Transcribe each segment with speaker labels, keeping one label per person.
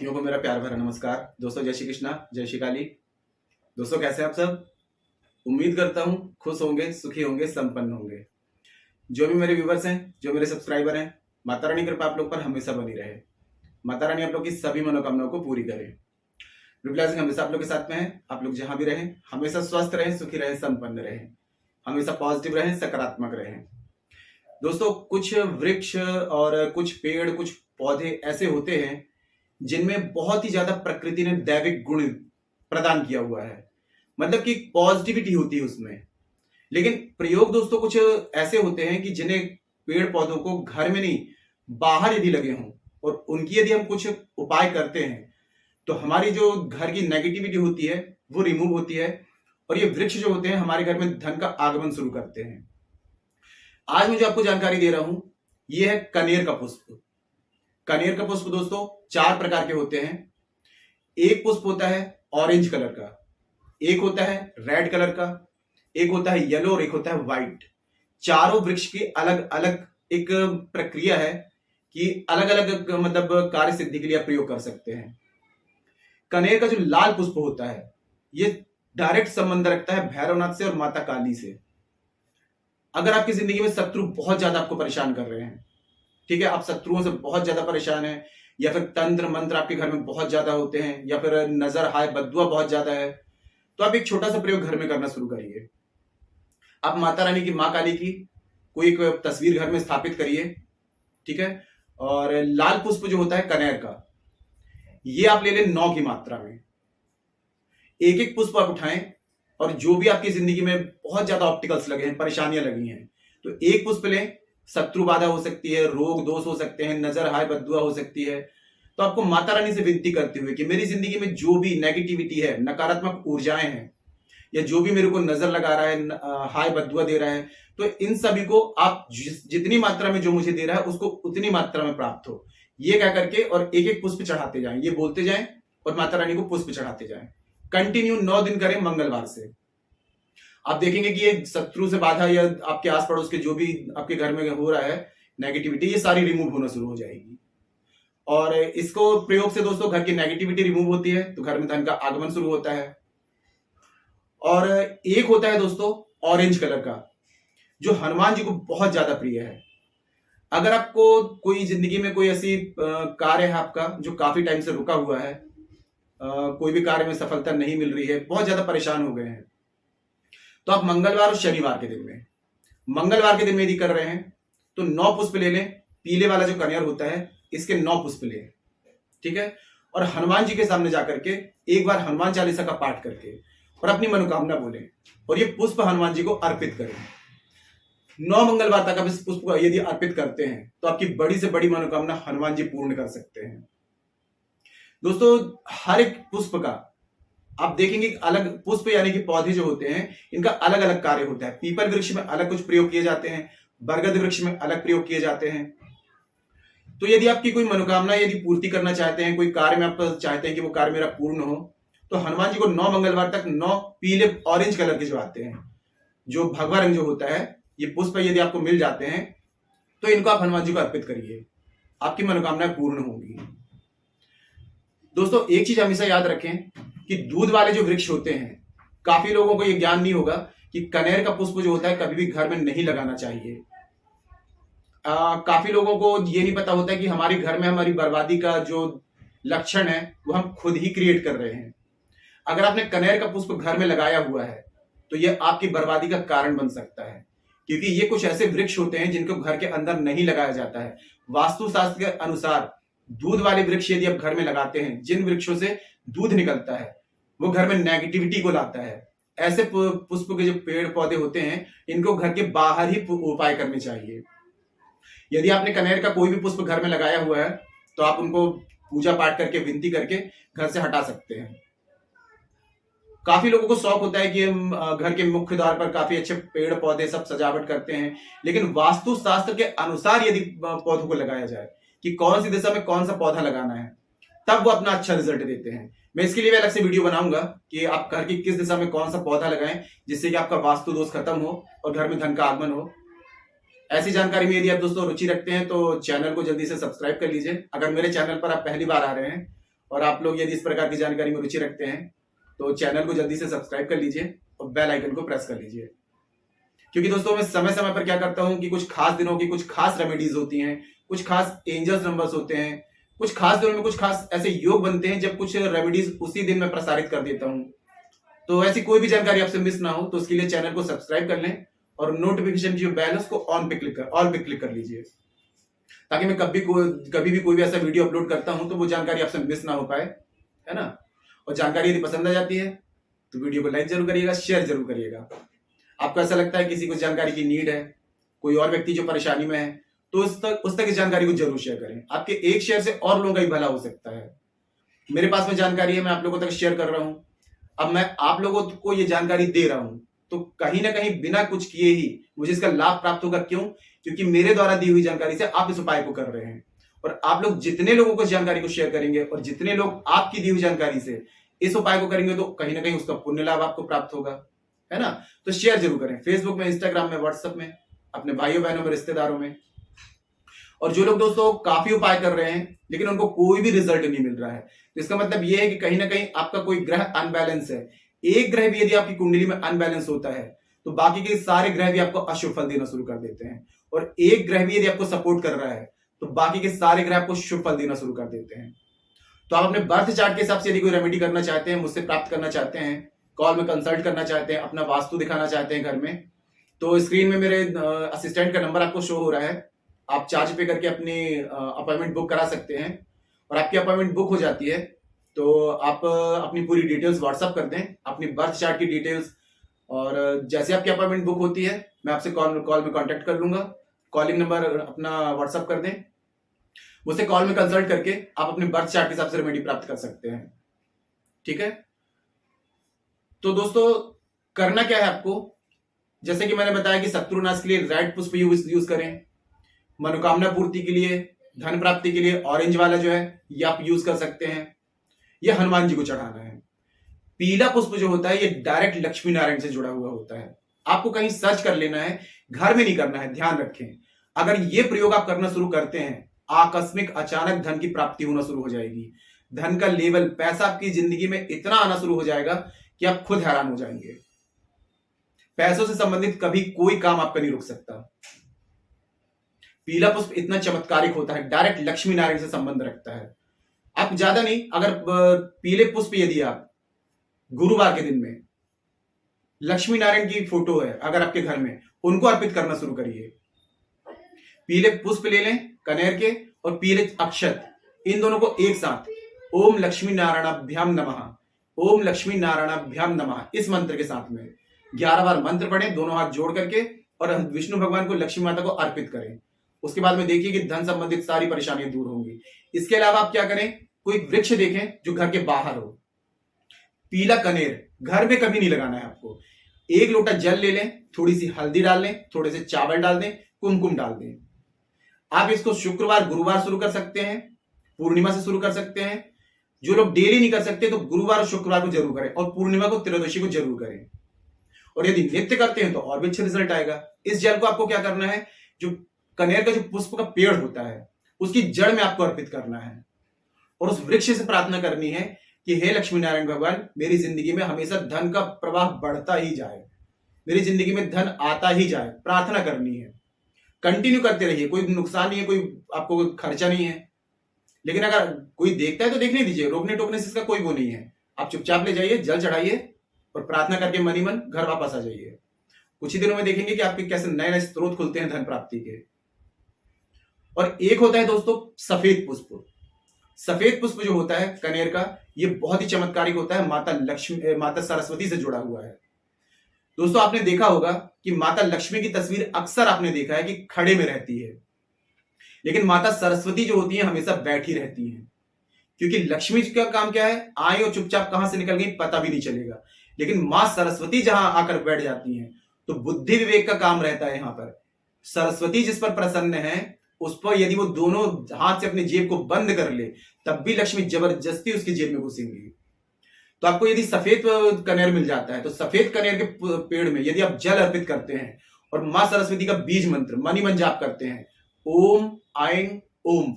Speaker 1: साथियों को मेरा प्यार भरा नमस्कार। दोस्तों जय श्री कृष्णा, जय श्री काली। दोस्तों कैसे हैं आप सब? उम्मीद करता हूं खुश होंगे, सुखी होंगे, संपन्न होंगे। जो भी मेरे व्यूवर्स हैं, जो मेरे सब्सक्राइबर हैं, माता रानी कृपा आप लोग पर हमेशा बनी रहे। माता रानी आप लोग की सभी मनोकामनाओं को पूरी करे। रिप्लाइज हमेशा आप लोग के साथ में है। आप लोग जहां भी रहें हमेशा स्वस्थ रहें, सुखी रहें, संपन्न रहें, हमेशा पॉजिटिव रहें, सकारात्मक रहें। दोस्तों कुछ वृक्ष और कुछ पेड़, कुछ पौधे ऐसे होते हैं जिनमें बहुत ही ज्यादा प्रकृति ने दैविक गुण प्रदान किया हुआ है, मतलब कि पॉजिटिविटी होती है उसमें। लेकिन प्रयोग दोस्तों कुछ ऐसे होते हैं कि जिन्हें पेड़ पौधों को घर में नहीं बाहर यदि लगे हों और उनकी यदि हम कुछ उपाय करते हैं तो हमारी जो घर की नेगेटिविटी होती है वो रिमूव होती है और ये वृक्ष जो होते हैं हमारे घर में धन का आगमन शुरू करते हैं। आज मैं जो आपको जानकारी दे रहा हूं ये है कनेर का पुष्प। कनेर का पुष्प दोस्तों 4 प्रकार के होते हैं। एक पुष्प होता है ऑरेंज कलर का, एक होता है रेड कलर का, एक होता है येलो और एक होता है व्हाइट। चारों वृक्ष की अलग अलग एक प्रक्रिया है कि अलग अलग मतलब कार्य सिद्धि के लिए आप प्रयोग कर सकते हैं। कनेर का जो लाल पुष्प होता है ये डायरेक्ट संबंध रखता है भैरवनाथ से और माता काली से। अगर आपकी जिंदगी में शत्रु बहुत ज्यादा आपको परेशान कर रहे हैं, ठीक है, आप शत्रुओं से बहुत ज्यादा परेशान हैं, या फिर तंत्र मंत्र आपके घर में बहुत ज्यादा होते हैं, या फिर नजर हाय बदुआ बहुत ज्यादा है, तो आप एक छोटा सा प्रयोग घर में करना शुरू करिए। आप माता रानी की, मां काली की कोई एक तस्वीर घर में स्थापित करिए, ठीक है। और लाल पुष्प जो होता है कनेर का, ये आप ले लें 9 की मात्रा में। एक एक पुष्प आप उठाएं और जो भी आपकी जिंदगी में बहुत ज्यादा ऑब्स्टिकल्स लगे हैं, परेशानियां लगी हैं, तो एक पुष्प लें। शत्रु बाधा हो सकती है, रोग दोष हो सकते हैं, नजर हाय बददुआ हो सकती है। तो आपको माता रानी से विनती करते हुए कि मेरी जिंदगी में जो भी नेगेटिविटी है, नकारात्मक ऊर्जाएं हैं, या जो भी मेरे को नजर लगा रहा है, हाय बददुआ दे रहा है, तो इन सभी को आप जितनी मात्रा में जो मुझे दे रहा है उसको उतनी मात्रा में प्राप्त हो, ये कह करके और एक एक पुष्प चढ़ाते जाएं, ये बोलते जाएं और माता रानी को पुष्प चढ़ाते जाएं। कंटिन्यू 9 दिन करें मंगलवार से। आप देखेंगे कि ये शत्रु से बाधा या आपके आस पड़ोस के जो भी आपके घर में हो रहा है नेगेटिविटी, ये सारी रिमूव होना शुरू हो जाएगी। और इसको प्रयोग से दोस्तों घर की नेगेटिविटी रिमूव होती है, तो घर में धन का आगमन शुरू होता है। और एक होता है दोस्तों ऑरेंज कलर का, जो हनुमान जी को बहुत ज्यादा प्रिय है। अगर आपको कोई जिंदगी में कोई ऐसी कार्य है आपका जो काफी टाइम से रुका हुआ है, कोई भी कार्य में सफलता नहीं मिल रही है, बहुत ज्यादा परेशान हो गए हैं, तो आप मंगलवार और शनिवार के दिन में, मंगलवार के दिन में यदि कर रहे हैं तो 9 पुष्प ले लें। पीले वाला जो कनेर होता है इसके 9 पुष्प लें, ठीक है। और हनुमान जी के सामने जाकर के एक बार हनुमान चालीसा का पाठ करके और अपनी मनोकामना बोलें और ये पुष्प हनुमान जी को अर्पित करें। 9 मंगलवार तक आप इस पुष्प को यदि अर्पित करते हैं तो आपकी बड़ी से बड़ी मनोकामना हनुमान जी पूर्ण कर सकते हैं। दोस्तों हर एक पुष्प का आप देखेंगे अलग पुष्प यानी कि पौधे जो होते हैं इनका अलग अलग कार्य होता है। पीपल वृक्ष में अलग कुछ प्रयोग किए जाते हैं, बरगद वृक्ष में अलग प्रयोग किए जाते हैं। तो यदि आपकी कोई मनोकामना यदि पूर्ति करना चाहते हैं, कोई कार्य में आप चाहते हैं कि वो कार्य मेरा पूर्ण हो, तो हनुमान जी को 9 मंगलवार तक 9 पीले ऑरेंज कलर के जो आते हैं, जो भगवा रंग जो होता है, ये पुष्प यदि आपको मिल जाते हैं तो इनको आप हनुमान जी को अर्पित करिए, आपकी मनोकामनाएं पूर्ण होंगी। दोस्तों एक चीज हमेशा याद रखें कि दूध वाले जो वृक्ष होते हैं, काफी लोगों को यह ज्ञान नहीं होगा कि कनेर का पुष्प जो होता है कभी भी घर में नहीं लगाना चाहिए। काफी लोगों को ये नहीं पता होता है कि हमारे घर में हमारी बर्बादी का जो लक्षण है वो हम खुद ही क्रिएट कर रहे हैं। अगर आपने कनेर का पुष्प घर में लगाया हुआ है तो यह आपकी बर्बादी का कारण बन सकता है, क्योंकि ये कुछ ऐसे वृक्ष होते हैं जिनको घर के अंदर नहीं लगाया जाता है। वास्तुशास्त्र के अनुसार दूध वाले वृक्ष यदि आप घर में लगाते हैं, जिन वृक्षों से दूध निकलता है, वो घर में नेगेटिविटी को लाता है। ऐसे पुष्प के जो पेड़ पौधे होते हैं इनको घर के बाहर ही उपाय करने चाहिए। यदि आपने कनेर का कोई भी पुष्प घर में लगाया हुआ है तो आप उनको पूजा पाठ करके विनती करके घर से हटा सकते हैं। काफी लोगों को शौक होता है कि हम घर के मुख्य द्वार पर काफी अच्छे पेड़ पौधे सब सजावट करते हैं, लेकिन वास्तुशास्त्र के अनुसार यदि पौधों को लगाया जाए कि कौन सी दिशा में कौन सा पौधा लगाना है, तब वो अपना अच्छा रिजल्ट देते हैं। मैं इसके लिए भी अलग से वीडियो बनाऊंगा कि आप घर की किस दिशा में कौन सा पौधा लगाएं जिससे कि आपका वास्तु दोष खत्म हो और घर में धन का आगमन हो। ऐसी जानकारी में यदि आप दोस्तों रुचि रखते हैं तो चैनल को जल्दी से सब्सक्राइब कर लीजिए, अगर मेरे चैनल पर आप पहली बार आ रहे हैं, और आप लोग यदि इस प्रकार की जानकारी में रुचि रखते हैं तो चैनल को जल्दी से सब्सक्राइब कर लीजिए और बेल आइकन को प्रेस कर लीजिए। क्योंकि दोस्तों मैं समय समय पर क्या करता हूं कि कुछ खास दिनों की कुछ खास रेमेडीज होती हैं, कुछ खास एंजल्स नंबर्स होते हैं, कुछ खास दिनों में कुछ खास ऐसे योग बनते हैं जब कुछ रेमेडीज उसी दिन मैं प्रसारित कर देता हूं। तो ऐसी कोई भी जानकारी आपसे मिस ना हो तो उसके लिए चैनल को सब्सक्राइब कर लें और नोटिफिकेशन की जो बेल है उसको ऑल पे क्लिक कर लीजिए, ताकि मैं कभी भी कोई भी ऐसा वीडियो अपलोड करता हूं तो वो जानकारी आपसे मिस ना हो पाए, है ना। और जानकारी यदि पसंद आ जाती है तो वीडियो को लाइक जरूर करिएगा, शेयर जरूर करिएगा। आपको ऐसा लगता है किसी को जानकारी की नीड है, कोई और व्यक्ति जो परेशानी में है, तो उस तक इस जानकारी को जरूर शेयर करें। आपके एक शेयर से और लोगों का ही भला हो सकता है। मेरे पास में जानकारी है, मैं आप लोगों तक शेयर कर रहा हूं। अब मैं आप लोगों को ये जानकारी दे रहा हूं तो कहीं ना कहीं बिना कुछ किए ही मुझे इसका लाभ प्राप्त होगा। क्यों? क्योंकि मेरे द्वारा दी हुई जानकारी से आप इस उपाय को कर रहे हैं, और आप लोग जितने लोगों को इस जानकारी को शेयर करेंगे और जितने लोग आपकी दी हुई जानकारी से इस उपाय को करेंगे तो कहीं ना कहीं उसका पुण्य लाभ आपको प्राप्त होगा, है ना। तो शेयर जरूर करें, फेसबुक में, इंस्टाग्राम में, व्हाट्सएप में, अपने भाइयों बहनों में, रिश्तेदारों में। और जो लोग दोस्तों काफी उपाय कर रहे हैं लेकिन उनको कोई भी रिजल्ट नहीं मिल रहा है, तो इसका मतलब यह है कि कहीं ना कहीं आपका कोई ग्रह अनबैलेंस है। एक ग्रह भी यदि आपकी कुंडली में अनबैलेंस होता है तो बाकी के सारे ग्रह भी आपको अशुभ फल देना शुरू कर देते हैं, और एक ग्रह भी यदि आपको सपोर्ट कर रहा है तो बाकी के सारे ग्रह आपको शुभ फल देना शुरू कर देते हैं। तो आप अपने बर्थ चार्ट के हिसाब से यदि कोई रेमेडी करना चाहते हैं, मुझसे प्राप्त करना चाहते हैं, कॉल में कंसल्ट करना चाहते हैं, अपना वास्तु दिखाना चाहते हैं घर में, तो स्क्रीन में मेरे असिस्टेंट का नंबर आपको शो हो रहा है। आप चार्ज पे करके अपनी अपॉइंटमेंट बुक करा सकते हैं, और आपकी अपॉइंटमेंट बुक हो जाती है तो आप अपनी पूरी डिटेल्स व्हाट्सअप कर दें, अपनी बर्थ चार्ट की डिटेल्स, और जैसे आपकी अपॉइंटमेंट बुक होती है मैं आपसे कॉल में कांटेक्ट कर लूंगा। कॉलिंग नंबर अपना व्हाट्सअप कर दें, मुझसे कॉल में कंसल्ट करके आप अपने बर्थ चार्ट के हिसाब से रेमेडी प्राप्त कर सकते हैं, ठीक है। तो दोस्तों करना क्या है आपको, जैसे कि मैंने बताया कि शत्रुनाश के लिए रेड पुष्प यूज करें, मनोकामना पूर्ति के लिए, धन प्राप्ति के लिए ऑरेंज वाला जो है ये आप यूज कर सकते हैं, ये हनुमान जी को चढ़ाना है। पीला पुष्प जो होता है ये डायरेक्ट लक्ष्मी नारायण से जुड़ा हुआ होता है। आपको कहीं सर्च कर लेना है, घर में नहीं करना है, ध्यान रखें। अगर ये प्रयोग आप करना शुरू करते हैं, आकस्मिक अचानक धन की प्राप्ति होना शुरू हो जाएगी। धन का लेवल, पैसा आपकी जिंदगी में इतना आना शुरू हो जाएगा कि आप खुद हैरान हो जाएंगे। पैसों से संबंधित कभी कोई काम आपका नहीं रुक सकता। पीला पुष्प इतना चमत्कारिक होता है, डायरेक्ट लक्ष्मी नारायण से संबंध रखता है। आप ज्यादा नहीं, अगर पीले पुष्प यदि आप गुरुवार के दिन में लक्ष्मी नारायण की फोटो है अगर आपके घर में, उनको अर्पित करना शुरू करिए। पीले पुष्प ले लें कनेर के, और पीले अक्षत, इन दोनों को एक साथ ओम लक्ष्मी नारायणाभ्याम नमः, ओम लक्ष्मी नारायणाभ्याम नमः, इस मंत्र के साथ में 11 बार मंत्र पढ़ें, दोनों हाथ जोड़ करके, और विष्णु भगवान को, लक्ष्मी माता को अर्पित करें। उसके बाद में देखिए कि धन संबंधित सारी परेशानियां दूर होंगी। इसके अलावा आप क्या करें, कोई वृक्ष देखें जो घर के बाहर हो। पीला कनेर घर में कभी नहीं लगाना है आपको। एक लोटा जल ले लें, थोड़ी सी हल्दी डाल लें, थोड़े से चावल डाल दें, कुमकुम डाल दें। आप इसको शुक्रवार गुरुवार शुरू कर सकते हैं, पूर्णिमा से शुरू कर सकते हैं। जो लोग डेली नहीं कर सकते तो गुरुवार और शुक्रवार को जरूर करें, और पूर्णिमा को, त्रयोदशी को जरूर करें। और यदि नित्य करते हैं तो और भी अच्छे रिजल्ट आएगा। इस जल को आपको क्या करना है, जो कनेर का जो पुष्प का पेड़ होता है उसकी जड़ में आपको अर्पित करना है, और उस वृक्ष से प्रार्थना करनी है कि हे लक्ष्मी नारायण भगवान, मेरी जिंदगी में हमेशा धन का प्रवाह बढ़ता ही जाए, मेरी जिंदगी में धन आता ही जाए। प्रार्थना करनी है, कंटिन्यू करते रहिए, कोई नुकसान नहीं है, कोई आपको खर्चा नहीं है। लेकिन अगर कोई देखता है तो देखने दीजिए, रोकने टोकने से इसका कोई वो नहीं है। आप चुपचाप ले जाइए, जल चढ़ाइए और प्रार्थना करके मन ही मन घर वापस आ जाइए। कुछ ही दिनों में देखेंगे कि आपके कैसे नए नए स्रोत खुलते हैं धन प्राप्ति के। और एक होता है दोस्तों सफेद पुष्प। सफेद पुष्प जो होता है कनेर का, ये बहुत ही चमत्कारिक होता है, माता सरस्वती से जुड़ा हुआ है। दोस्तों आपने देखा होगा कि माता लक्ष्मी की तस्वीर अक्सर आपने देखा है कि खड़े में रहती है, लेकिन माता सरस्वती जो होती है हमेशा बैठी रहती है। क्योंकि लक्ष्मी का काम क्या है, आए और चुपचाप कहां से निकल गई पता भी नहीं चलेगा। लेकिन मां सरस्वती जहां आकर बैठ जाती हैं तो बुद्धि विवेक का काम रहता है। यहां पर सरस्वती जिस पर प्रसन्न है, उस पर यदि वो दोनों हाथ से अपनी जेब को बंद कर ले तब भी लक्ष्मी जबरदस्ती उसकी जेब में घुसेंगी। तो आपको यदि सफेद कनेर मिल जाता है तो सफेद कनेर के पेड़ में यदि आप जल अर्पित करते हैं और मां सरस्वती का बीज मंत्र मनी मन जाप करते हैं, ओम आइंग ओम,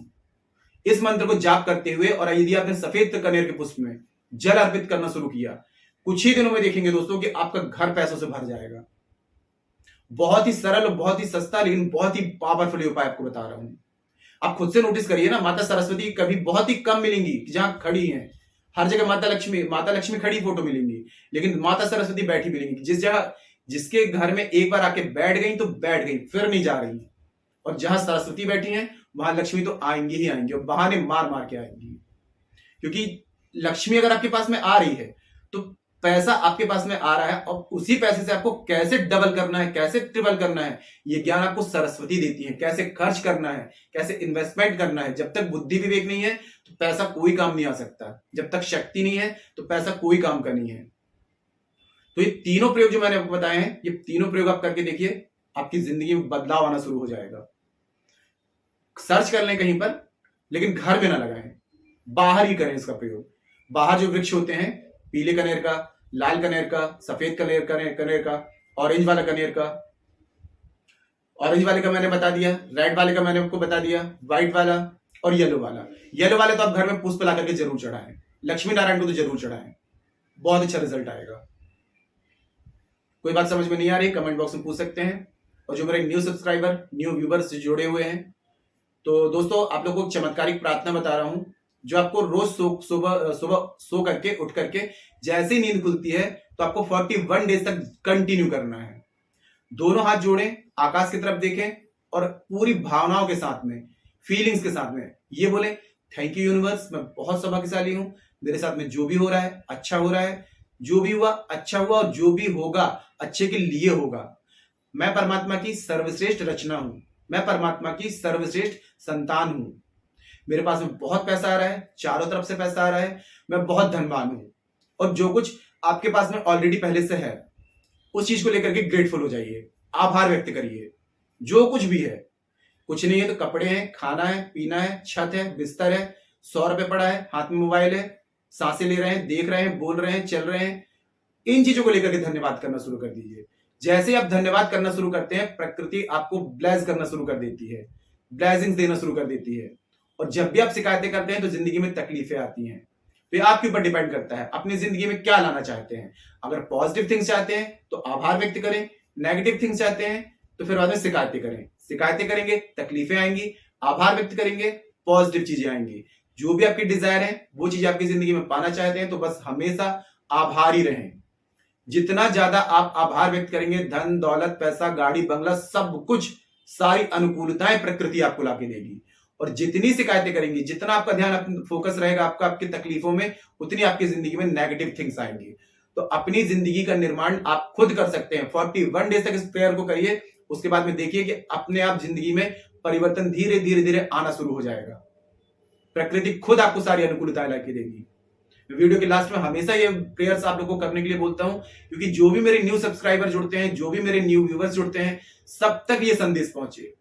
Speaker 1: इस मंत्र को जाप करते हुए और यदि आपने सफेद कनेर के पुष्प में जल अर्पित करना शुरू किया, कुछ ही दिनों में देखेंगे दोस्तों कि आपका घर पैसों से भर जाएगा। बहुत ही सरल, बहुत ही सस्ता, लेकिन बहुत ही पावरफुल उपाय आपको बता रहा हूं। आप खुद से नोटिस करिए ना, माता सरस्वती कभी बहुत ही कम मिलेंगी जहां खड़ी हैं। हर जगह माता लक्ष्मी खड़ी फोटो मिलेंगी, लेकिन माता सरस्वती बैठी मिलेंगी। जिस जगह, जिसके घर में एक बार आके बैठ गई तो बैठ गई, फिर नहीं जा रही। और जहां सरस्वती बैठी हैं वहां लक्ष्मी तो आएंगी ही आएंगी, और बहाने मार मार के आएंगी। क्योंकि लक्ष्मी अगर आपके पास में आ रही है तो पैसा आपके पास में आ रहा है, और उसी पैसे से आपको कैसे डबल करना है, कैसे ट्रिपल करना है, ये ज्ञान आपको सरस्वती देती है। कैसे खर्च करना है, कैसे इन्वेस्टमेंट करना है। जब तक बुद्धि विवेक नहीं है तो पैसा कोई काम नहीं आ सकता। जब तक शक्ति नहीं है तो पैसा कोई काम का नहीं है। तो ये तीनों प्रयोग जो मैंने आपको बताए हैं, ये तीनों प्रयोग आप करके देखिए, आपकी जिंदगी में बदलाव आना शुरू हो जाएगा। सर्च कर लें कहीं पर, लेकिन घर में ना लगाएं, बाहर ही करें इसका प्रयोग। बाहर जो वृक्ष होते हैं, पीले कनेर का, लाल कनेर का, सफेद कनेर का, ऑरेंज वाला कनेर का, ऑरेंज वाले का मैंने बता दिया, रेड वाले का मैंने आपको बता दिया, व्हाइट वाला और येलो वाला। येलो वाले तो आप घर में पुष्प ला करके जरूर चढ़ाएं, लक्ष्मी नारायण को तो जरूर चढ़ाएं, बहुत अच्छा रिजल्ट आएगा। कोई बात समझ में नहीं आ रही, कमेंट बॉक्स में पूछ सकते हैं। और जो मेरे न्यू सब्सक्राइबर, न्यू व्यूवर्स जुड़े हुए हैं, तो दोस्तों आप लोगों को चमत्कारिक प्रार्थना बता रहा हूं, जो आपको रोज सुबह सो करके उठ करके जैसे ही नींद खुलती है तो आपको 41 डेज तक कंटिन्यू करना है। दोनों हाथ जोड़ें, आकाश की तरफ देखें और पूरी भावनाओं के साथ में, फीलिंग्स के साथ में ये बोले, थैंक यू यूनिवर्स, मैं बहुत सौभाग्यशाली हूं, मेरे साथ में जो भी हो रहा है अच्छा हो रहा है, जो भी हुआ अच्छा हुआ, और जो भी होगा अच्छे के लिए होगा। मैं परमात्मा की सर्वश्रेष्ठ रचना हूं, मैं परमात्मा की सर्वश्रेष्ठ संतान हूं, मेरे पास में बहुत पैसा आ रहा है, चारों तरफ से पैसा आ रहा है, मैं बहुत धनवान हूं। और जो कुछ आपके पास में ऑलरेडी पहले से है उस चीज को लेकर के ग्रेटफुल हो जाइए, आभार व्यक्त करिए। जो कुछ भी है, कुछ नहीं है तो कपड़े हैं, खाना है, पीना है, छत है, बिस्तर है, 100 रुपए पड़ा है, हाथ में मोबाइल है, सांसें ले रहे हैं, देख रहे हैं, बोल रहे हैं, चल रहे हैं, इन चीजों को लेकर के धन्यवाद करना शुरू कर दीजिए। जैसे ही आप धन्यवाद करना शुरू करते हैं, प्रकृति आपको ब्लेस करना शुरू कर देती है, ब्लेसिंग्स देना शुरू कर देती है। और जब भी आप शिकायतें करते हैं तो जिंदगी में तकलीफें आती हैं, तो ये आपके ऊपर डिपेंड करता है अपनी जिंदगी में क्या लाना चाहते हैं। अगर पॉजिटिव थिंग्स चाहते हैं तो आभार व्यक्त करें, नेगेटिव थिंग्स चाहते हैं तो फिर बाद में शिकायतें करें। शिकायतें करेंगे, तकलीफें आएंगी, आभार व्यक्त करेंगे, पॉजिटिव चीजें आएंगी। जो भी आपकी डिजायर है, वो चीज आपकी जिंदगी में पाना चाहते हैं, तो बस हमेशा आभारी रहें। जितना ज्यादा आप आभार व्यक्त करेंगे, धन दौलत, पैसा, गाड़ी बंगला, सब कुछ, सारी अनुकूलताएं प्रकृति आपको लाके देगी। और जितनी शिकायतें करेंगी, जितना आपका ध्यान फोकस रहेगा आपकी तकलीफों में, उतनी आपकी जिंदगी में नेगेटिव थिंग्स आएंगी। तो अपनी जिंदगी का निर्माण आप खुद कर सकते हैं। 41 डेज तक इस प्रेयर को करिए, उसके बाद में देखिए कि अपने आप जिंदगी में परिवर्तन धीरे धीरे धीरे आना शुरू हो जाएगा। प्रकृति खुद आपको सारी अनुकूलताएं लाके देगी। वीडियो के लास्ट में हमेशा ये प्रेयर्स आप लोगों को करने के लिए बोलता हूं, क्योंकि जो भी मेरे न्यू सब्सक्राइबर जुड़ते हैं, जो भी मेरे न्यू व्यूवर्स जुड़ते हैं, सब तक ये संदेश पहुंचे,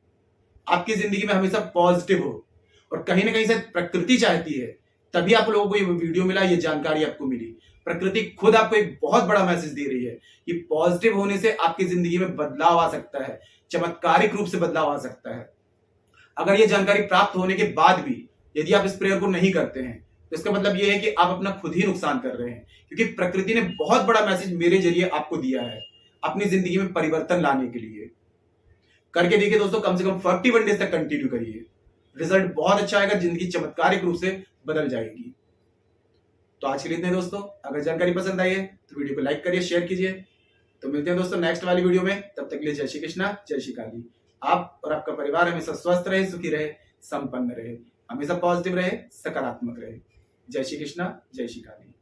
Speaker 1: आपकी जिंदगी में हमेशा पॉजिटिव हो। और कहीं ना कहीं से प्रकृति चाहती है, तभी आप लोगों को ये वीडियो मिला, ये जानकारी आपको मिली। प्रकृति खुद आपको एक बहुत बड़ा मैसेज दे रही है कि पॉजिटिव होने से आपकी जिंदगी में बदलाव आ सकता है, चमत्कारिक रूप से बदलाव आ सकता है। अगर ये जानकारी प्राप्त होने के बाद भी यदि आप इस प्रेयर को नहीं करते हैं, तो इसका मतलब ये है कि आप अपना खुद ही नुकसान कर रहे हैं, क्योंकि प्रकृति ने बहुत बड़ा मैसेज मेरे जरिए आपको दिया है अपनी जिंदगी में परिवर्तन लाने के लिए। करके देखिए दोस्तों, कम से कम 41 डेज तक कंटिन्यू करिए, रिजल्ट बहुत अच्छा आएगा, जिंदगी चमत्कारिक रूप से बदल जाएगी। तो आज के लिए इतने दोस्तों, अगर जानकारी पसंद आई है तो वीडियो को लाइक करिए, शेयर कीजिए। तो मिलते हैं दोस्तों नेक्स्ट वाली वीडियो में, तब तक के लिए जय श्री कृष्णा, जय श्री काली। आप और आपका परिवार हमेशा स्वस्थ रहे, सुखी रहे, संपन्न रहे, हमेशा पॉजिटिव रहे, सकारात्मक रहे। जय श्री कृष्णा, जय श्री काली।